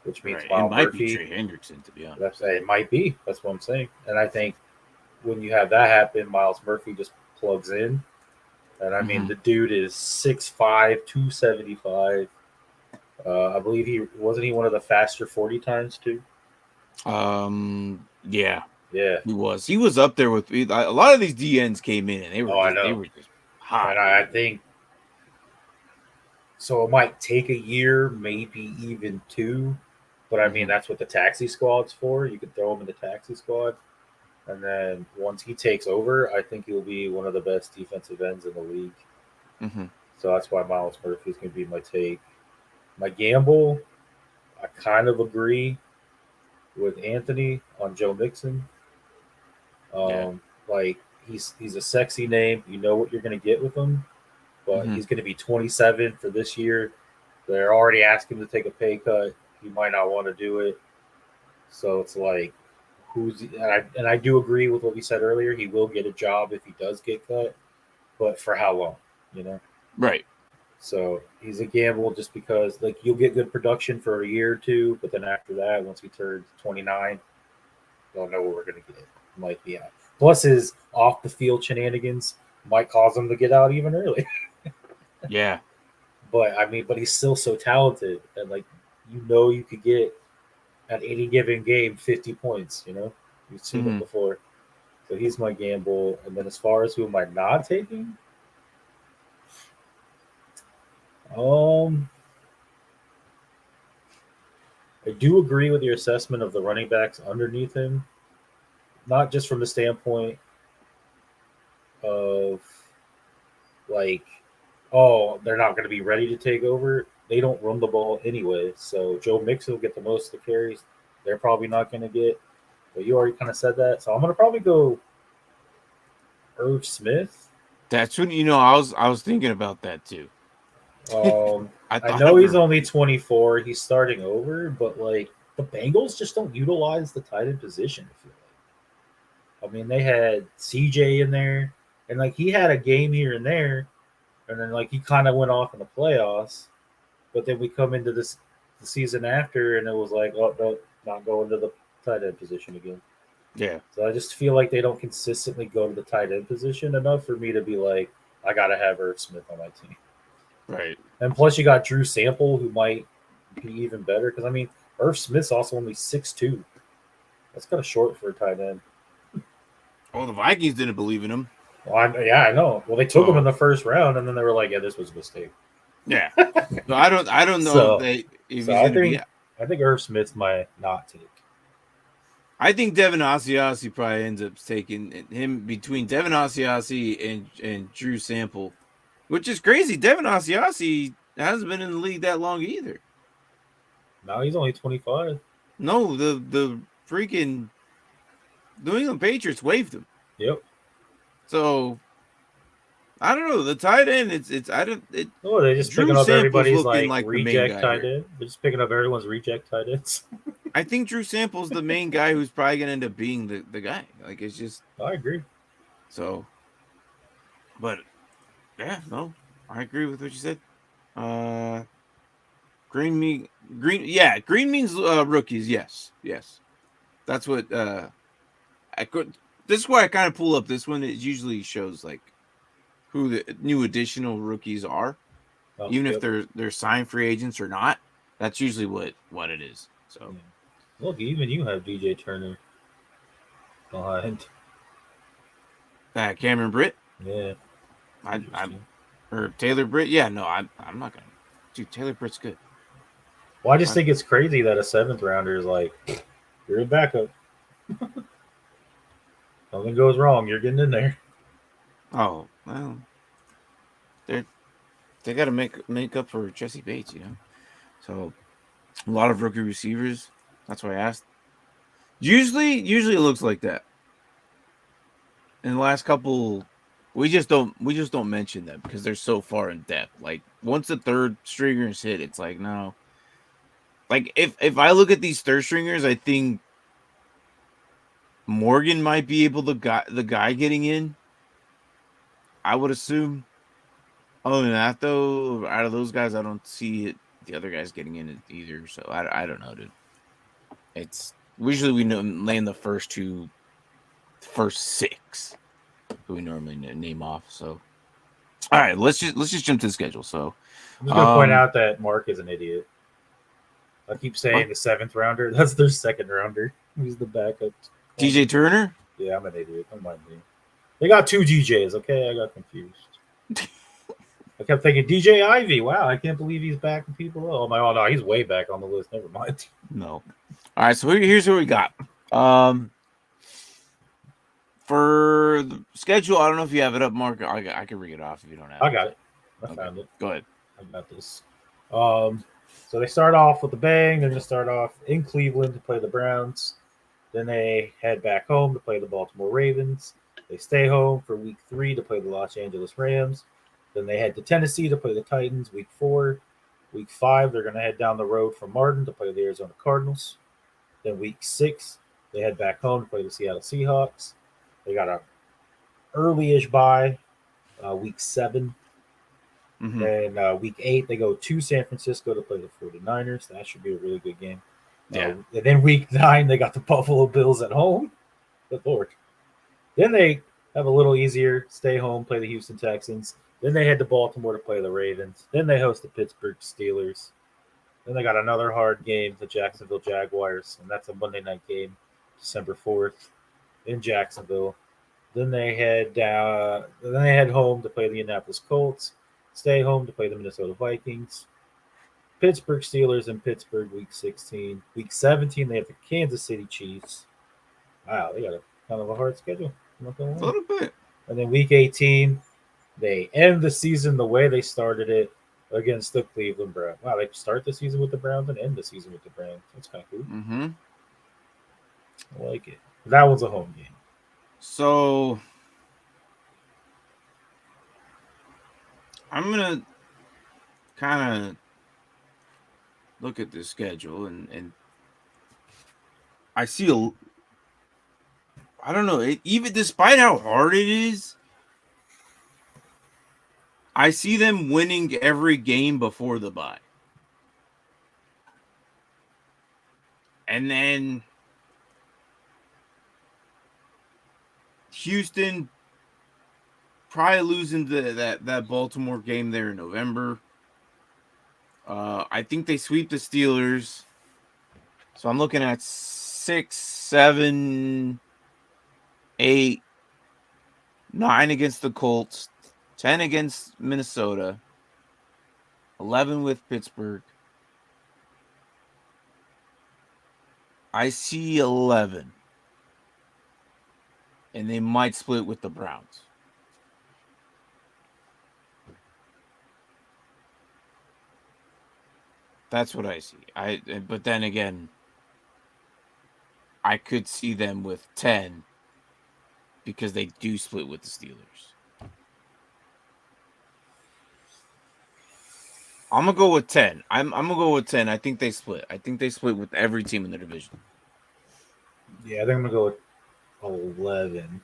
which means Miles Murphy. Be Trey Hendrickson, to be honest. It might be. That's what I'm saying. And I think when you have that happen, Miles Murphy just plugs in. And I mean, the dude is 6'5", 275. I believe he one of the faster 40 times too. Yeah, he was. He was up there with a lot of these DNs came in and they were just hot. And I think so. It might take a year, maybe even two, but I mean that's what the taxi squad's for. You could throw him in the taxi squad, and then once he takes over, I think he'll be one of the best defensive ends in the league. Mm-hmm. So that's why Miles Murphy is going to be my take. My gamble, I kind of agree with Anthony on Joe Mixon. Like he's a sexy name. You know what you're going to get with him, but he's going to be 27 for this year. They're already asking him to take a pay cut. He might not want to do it. So it's like, and I do agree with what we said earlier. He will get a job if he does get cut, but for how long? Right. So he's a gamble just because like you'll get good production for a year or two, but then after that, once he turns 29, don't know what we're gonna get. Might be out. Plus his off the field shenanigans might cause him to get out even early. Yeah. But he's still so talented and like you could get at any given game 50 points, You've seen it before. So he's my gamble. And then as far as who am I not taking? Um, I do agree with your assessment of the running backs underneath him, not just from the standpoint of like, oh, they're not going to be ready to take over. They don't run the ball anyway, so Joe Mixon will get the most of the carries. They're probably not going to get, but you already kind of said that, so I'm going to probably go Irv Smith. That's when I was thinking about that too. I I thought know of he's her. only 24. He's starting over, but like the Bengals just don't utilize the tight end position. I feel like. I mean, they had CJ in there, and like he had a game here and there, and then like he kind of went off in the playoffs. But then we come into the season after, and it was like, oh no, not going to the tight end position again. Yeah. So I just feel like they don't consistently go to the tight end position enough for me to be like, I gotta have Irv Smith on my team. Right. And plus, you got Drew Sample, who might be even better. Because I mean, Irv Smith's also only 6'2". That's kind of short for a tight end. Oh, the Vikings didn't believe in him. Well, I know. Well, they took him in So the first round, and then they were like, "Yeah, this was a mistake." yeah. So I don't know So, if so he's gonna be. I think Irv Smith's my not take. I think Devin Asiasi probably ends up taking him between Devin Asiasi and Drew Sample, which is crazy. Devin Asiasi hasn't been in the league that long either. Now he's only 25. No, the freaking New England Patriots waived him. Yep. So I don't know. The tight end, it's I don't it. Oh, they're just picking Drew up Sample's everybody's looking like like the main reject guy tight here. end. They're just picking up everyone's reject tight ends. I think Drew Sample's the main guy who's probably gonna end up being the guy. Like it's just I agree. so. But yeah, no, I agree with what you said. Uh, green means rookies. Yes, that's what I could. This is why I kind of pull up this one. It usually shows like who the new additional rookies are, Oh, even if yep. they're signed free agents or not. That's usually what it is. So Yeah. Look, even you have DJ Turner behind. Cameron Britt, Yeah. I'm or Taylor Britt. Yeah, no, I'm not gonna. Dude, Taylor Britt's good. Well, I just I, think it's crazy that a seventh rounder is like, you're a backup. Nothing goes wrong. You're getting in there. oh well, they got to make up for Jesse Bates, So a lot of rookie receivers. That's why I asked. Usually it looks like that. In the last couple, we just don't mention them because they're so far in depth. Like once the third stringers hit, it's like no. Like if I look at these third stringers, I think Morgan might be able to the guy getting in. I would assume. Other than that, though, out of those guys, I don't see the other guys getting in it either. So I don't know, dude. It's usually we name the first six who we normally name off. So all right, let's just jump to the schedule. So I'm just gonna point out that Mark is an idiot. I keep saying Mark, the seventh rounder. That's their second rounder. He's the backup. DJ Turner. Yeah, I'm an idiot. Don't mind me. They got two DJs. Okay, I got confused. I kept thinking DJ Ivy. Wow, I can't believe he's backing people. Oh my! Oh no, he's way back on the list. Never mind. No. All right, so here's what we got. For the schedule, I don't know if you have it up, Mark. I can read it off if you don't have it. I got it. I found it. Go ahead. I got this. So they start off with a bang. They're going to start off in Cleveland to play the Browns. Then they head back home to play the Baltimore Ravens. They stay home for week 3 to play the Los Angeles Rams. Then they head to Tennessee to play the Titans week 4. Week 5, they're going to head down the road from Martin to play the Arizona Cardinals. Then week 6, they head back home to play the Seattle Seahawks. They got a early-ish bye, week 7. Mm-hmm. Then week 8, they go to San Francisco to play the 49ers. That should be a really good game. Yeah. And then week 9, they got the Buffalo Bills at home. Good Lord. Then they have a little easier, stay home, play the Houston Texans. Then they head to Baltimore to play the Ravens. Then they host the Pittsburgh Steelers. Then they got another hard game, the Jacksonville Jaguars, and that's a Monday night game, December 4th in Jacksonville. Then they head home to play the Indianapolis Colts. stay home to play the Minnesota Vikings. Pittsburgh Steelers in Pittsburgh, week 16. Week 17, they have the Kansas City Chiefs. Wow, they got a kind of a hard schedule. I'm not gonna A lie. little bit. And then week 18, they end the season the way they started it against the Cleveland Browns. Wow, they start the season with the Browns and end the season with the Browns. That's kind of cool. Mm-hmm. I like it. That was a home game. So I'm gonna kind of look at the schedule and I see I don't know, even despite how hard it is, I see them winning every game before the bye. And then Houston probably losing that Baltimore game there in November. I think they sweep the Steelers. So I'm looking at 6, 7, 8, 9 against the Colts, 10 against Minnesota, 11 with Pittsburgh. I see 11. And they might split with the Browns. That's what I see. But then again, I could see them with 10 because they do split with the Steelers. I'm gonna go with 10. I'm gonna go with 10. I think they split. I think they split with every team in the division. Yeah, I think I'm gonna go with 11.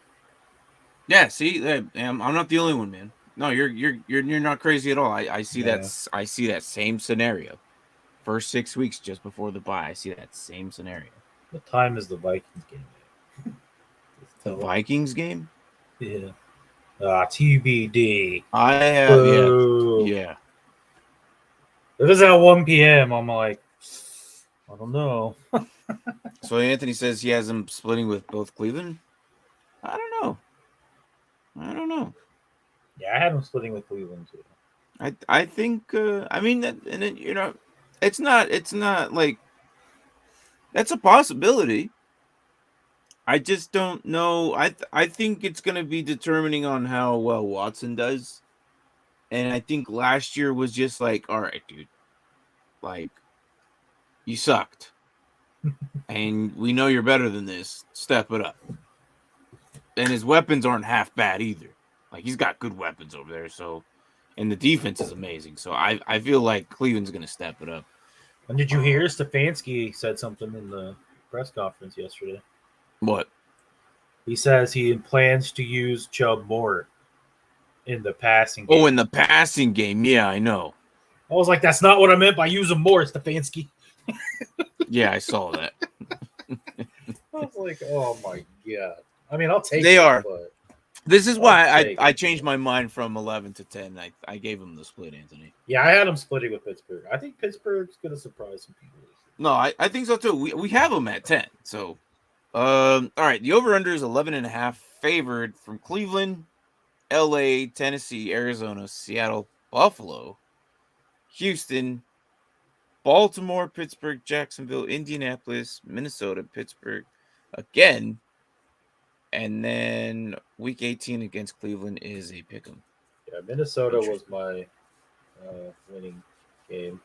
Yeah, see, I'm not the only one, man. No, you're not crazy at all. I see that. I see that same scenario. First 6 weeks just before the bye, I see that same scenario. What time is the Vikings game? The Vikings game? Yeah. TBD. I have, yeah. If it's at 1 p.m., I'm like, I don't know. So Anthony says he has them splitting with both Cleveland. I don't know. Yeah, I had them splitting with Cleveland too. I think. I mean, and then, it's not like that's a possibility. I just don't know. I think it's going to be determining on how well Watson does. And I think last year was just like, all right, dude, like, you sucked. And we know you're better than this. Step it up. And his weapons aren't half bad either. Like, he's got good weapons over there. So, and the defense is amazing. So I feel like Cleveland's going to step it up. And did you hear Stefanski said something in the press conference yesterday? What? He says he plans to use Chubb more in the passing game. Oh, in the passing game. Yeah, I know. I was like, that's not what I meant by use him more, Stefanski. Yeah, I saw that. I was like, oh my God. I mean, I'll take They it, are. But this is why I changed my mind from 11 to 10. I gave him the split, Anthony. Yeah, I had him splitting with Pittsburgh. I think Pittsburgh's going to surprise some people. No, I think so too. We have them at 10. So, all right. The over-under is 11.5, favored from Cleveland, LA, Tennessee, Arizona, Seattle, Buffalo, Houston, Baltimore, Pittsburgh, Jacksonville, Indianapolis, Minnesota, Pittsburgh again. And then week 18 against Cleveland is a pick 'em. Yeah, Minnesota was my winning game.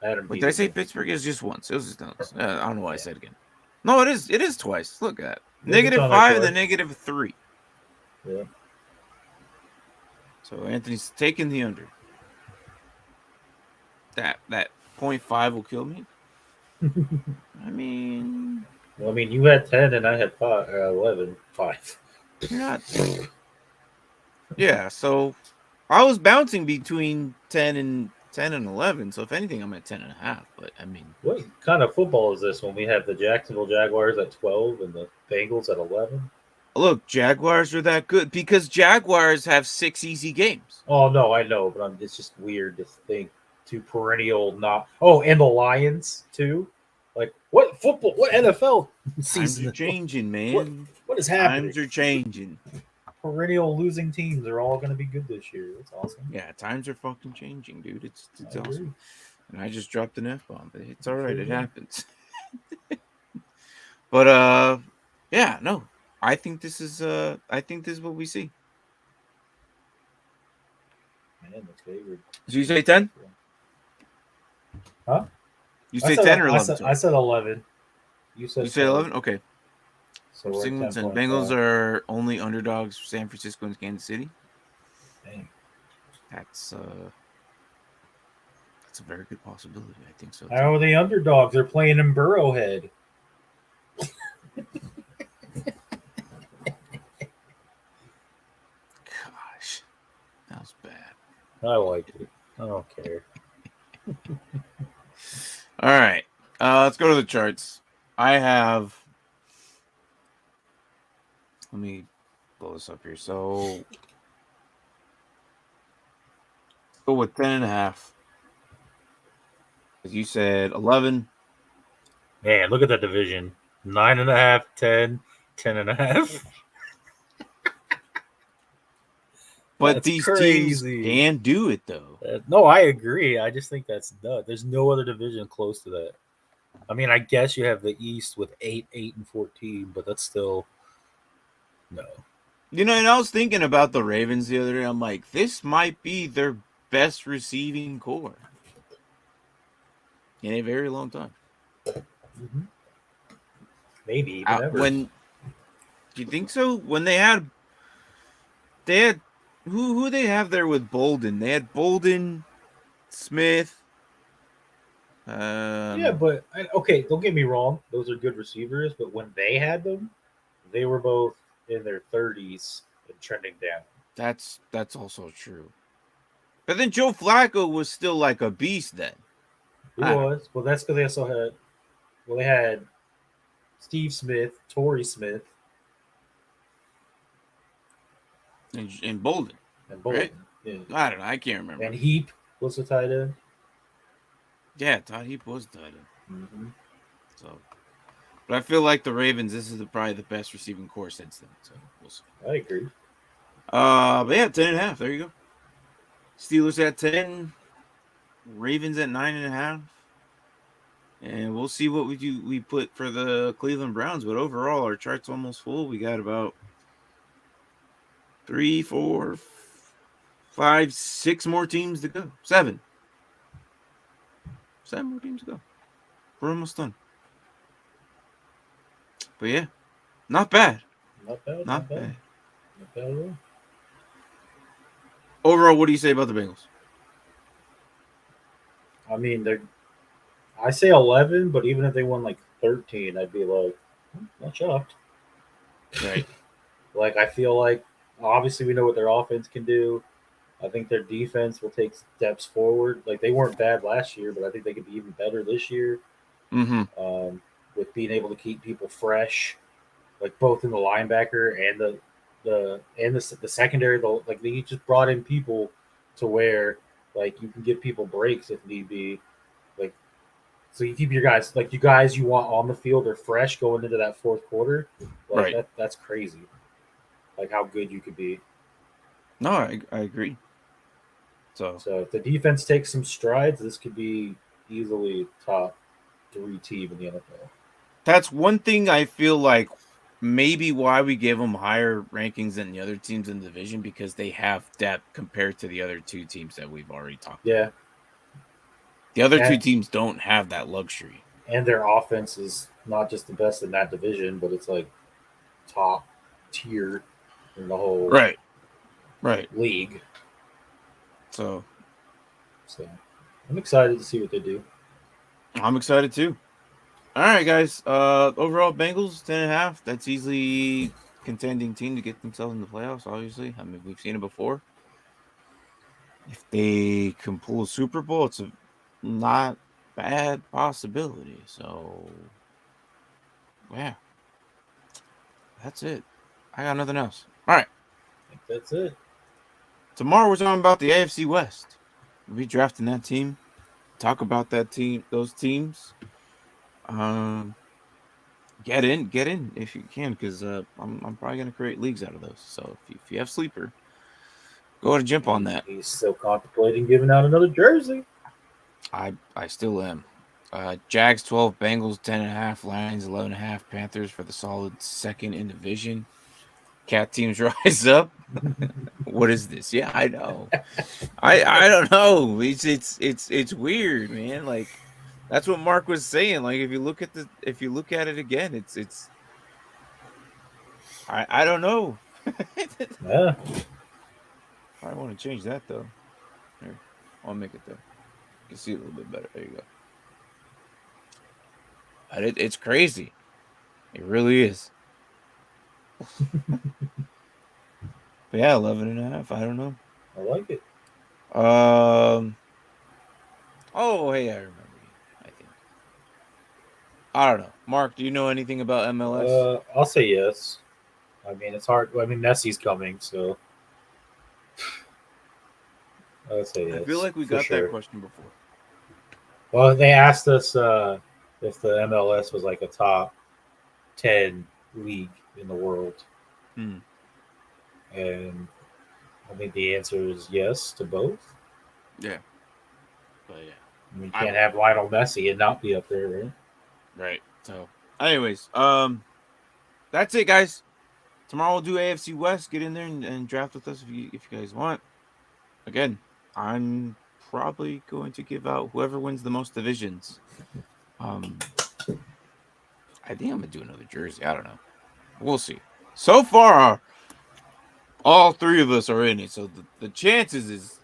Wait, did I say Pittsburgh is just once? It was just once. I don't know why I said it again. No, it is. It is twice. Look at that. -5 and then -3. Yeah. So Anthony's taking the under. That 0.5 will kill me. I mean, you had 10 and I had 11. 5. You're not. Yeah, so I was bouncing between 10 and 11. So if anything, I'm at 10.5. But I mean, what kind of football is this when we have the Jacksonville Jaguars at 12 and the Bengals at 11? Look, Jaguars are that good because Jaguars have 6 easy games. Oh no, I know, but it's just weird to think two perennial not. Oh, and the Lions too. Like what football? What NFL season? Times are changing, man. What is happening? Times are changing. perennial losing teams are all going to be good this year. That's awesome. Yeah, times are fucking changing, dude. It's I agree. awesome. And I just dropped an F-bomb, but it's all right. Sure It did. happens. But yeah, no. I think this is what we see. Man, that's favored. So you say 10? Huh? You say 10 or 11? I said 11. You said You say 11? Okay. So we're at And 10.5. Bengals are only underdogs for San Francisco and Kansas City. Dang. That's a very good possibility. I think so. How are the underdogs? They're playing in Burrowhead. Gosh, that was bad. I like it. I don't care. All right, let's go to the charts. I have. Let me blow this up here. So, go with 10.5. As you said, 11. Man, look at that division. 9.5, 10, 10.5. But That's these crazy. teams can do it, though. No, I agree. I just think that's nuts. There's no other division close to that. I mean, I guess you have the East with 8, 8, and 14, but that's still no. And I was thinking about the Ravens the other day. I'm like, this might be their best receiving core in a very long time. Mm-hmm. Maybe even ever. When do you think so? When they had who they have there with Bolden? They had Bolden, Smith. Yeah, but okay, don't get me wrong; those are good receivers. But when they had them, they were both in their 30s and trending down. That's also true. But then Joe Flacco was still like a beast then. He was. Well, that's because they also had. Well, they had Steve Smith, Torrey Smith, and Bolden. and Bolden. Right? Yeah. I don't know. I can't remember. And Heap was the tight end. Yeah, Todd Heap was tight end. Mm-hmm. So, but I feel like the Ravens. This is probably the best receiving core since then. So we'll see. I agree. But yeah, 10.5. There you go. Steelers at 10. Ravens at 9.5. And we'll see what we put for the Cleveland Browns. But overall, our chart's almost full. We got about 3, 4, 5, 6 more teams to go. 7 more teams to go. We're almost done. But yeah, not bad. Not bad. Not bad. Not bad at all. Overall, what do you say about the Bengals? I mean, I say 11, but even if they won like 13, I'd be like, not shocked. Right. Like, I feel like obviously we know what their offense can do. I think their defense will take steps forward. Like, they weren't bad last year, but I think they could be even better this year. Mm-hmm. With being able to keep people fresh, like both in the linebacker and the secondary. Like, they just brought in people to where like you can give people breaks if need be. Like, so you keep your guys you want on the field are fresh going into that fourth quarter. Like, right. That's crazy. Like how good you could be. No, I agree. So if the defense takes some strides, this could be easily top 3 team in the NFL. that's one thing I feel like maybe why we gave them higher rankings than the other teams in the division, because they have depth compared to the other 2 teams that we've already talked about. The other 2 teams don't have that luxury. And their offense is not just the best in that division, but it's like top tier in the whole right league. So I'm excited to see what they do. I'm excited too. All right, guys. Overall, Bengals 10.5. That's easily contending team to get themselves in the playoffs. Obviously, I mean, we've seen it before. If they can pull a Super Bowl, it's a not bad possibility. So, yeah, that's it. I got nothing else. All right, I think that's it. Tomorrow we're talking about the AFC West. We'll be drafting that team. Talk about that team, those teams. get in if you can, because I'm probably gonna create leagues out of those. So if you have sleeper, go ahead and jump on that. He's still contemplating giving out another jersey. I still am. Jags 12, Bengals 10.5, Lions 11.5, Panthers for the solid second in division. Cat teams rise up. What is this? Yeah, I know. I don't know. It's weird, man. Like that's what Mark was saying. Like if you look at it again, it's I don't know. Yeah. I want to change that though. Here, I'll make it there. You can see it a little bit better. There you go. But it's crazy. It really is. But yeah, 11.5. I don't know. I like it. Oh, hey, I remember you. I think. I don't know. Mark, do you know anything about MLS? I'll say yes. I mean, it's hard. I mean, Nessie's coming, so I'll say yes. I feel like we got that question before. Well, they asked us if the MLS was like a top 10 league in the world. And I think the answer is yes to both. Yeah. But yeah. I mean, you can't have Lionel Messi and not be up there, right? Right. So, anyways, that's it, guys. Tomorrow we'll do AFC West. Get in there and draft with us if you guys want. Again, I'm probably going to give out whoever wins the most divisions. I think I'm gonna do another jersey. I don't know. We'll see. So far, all three of us are in it, so the chances is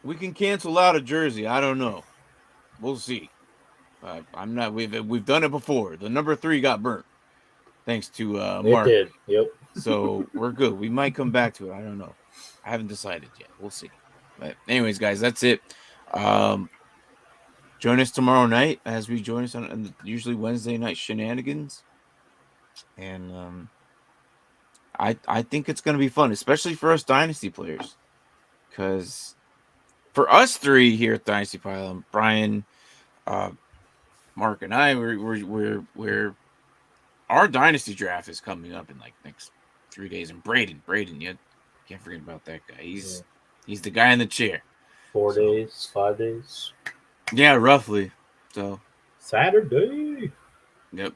we can cancel out a jersey. I don't know. We'll see. I'm not. We've done it before. The number 3 got burnt, thanks to Mark. It did. Yep. So we're good. We might come back to it. I don't know. I haven't decided yet. We'll see. But anyways, guys, that's it. Join us tomorrow night as we join us on usually Wednesday night shenanigans. And I think it's going to be fun, especially for us Dynasty players. Because for us 3 here at Dynasty Pylon, Brian, Mark, and I, we're our Dynasty draft is coming up in like next 3 days. And Braden, you can't forget about that guy. He's the guy in the chair. 4 days, 5 days. Yeah, roughly. So Saturday. Yep.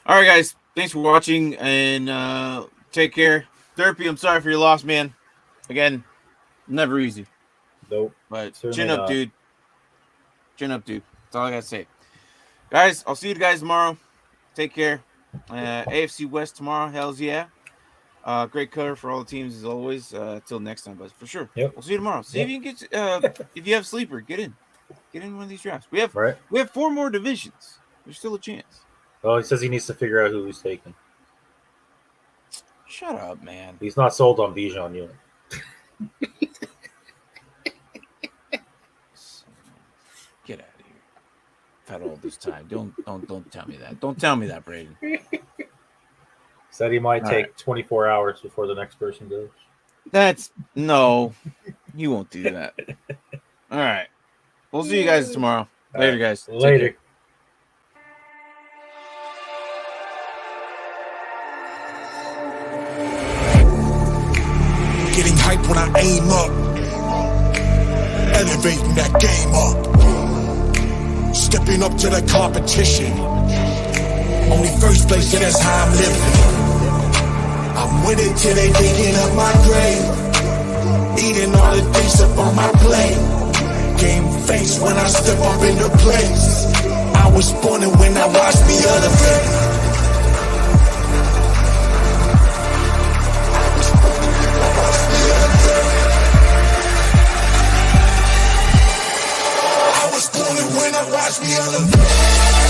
All right, guys. Thanks for watching, and take care. Therapy, I'm sorry for your loss, man. Again, never easy. Nope. But Certainly chin up, not. dude. Chin up, dude. That's all I gotta say. Guys, I'll see you guys tomorrow. Take care. AFC West tomorrow. Hells yeah. Great cover for all the teams as always. Till next time, but for sure. Yep. We'll see you tomorrow. See if you can get if you have sleeper, get in. Get in one of these drafts. We have 4 more divisions. There's still a chance. Well, he says he needs to figure out who he's taking. Shut up, man. He's not sold on Bijan yet. Get out of here. I've had all this time. Don't tell me that. Don't tell me that, Braden. Said he might All take right. 24 hours before the next person goes. No. You won't do that. All right. We'll see you guys tomorrow. Later, guys. Take Later. care. Getting hype when I aim up, elevating that game up, stepping up to the competition. Only first place, and that's how I'm living. I'm winning till they digging up my grave, eating all the things up on my plate. Game face when I step up in the place. I was born and when I watched me elevate. When I watch me elevate.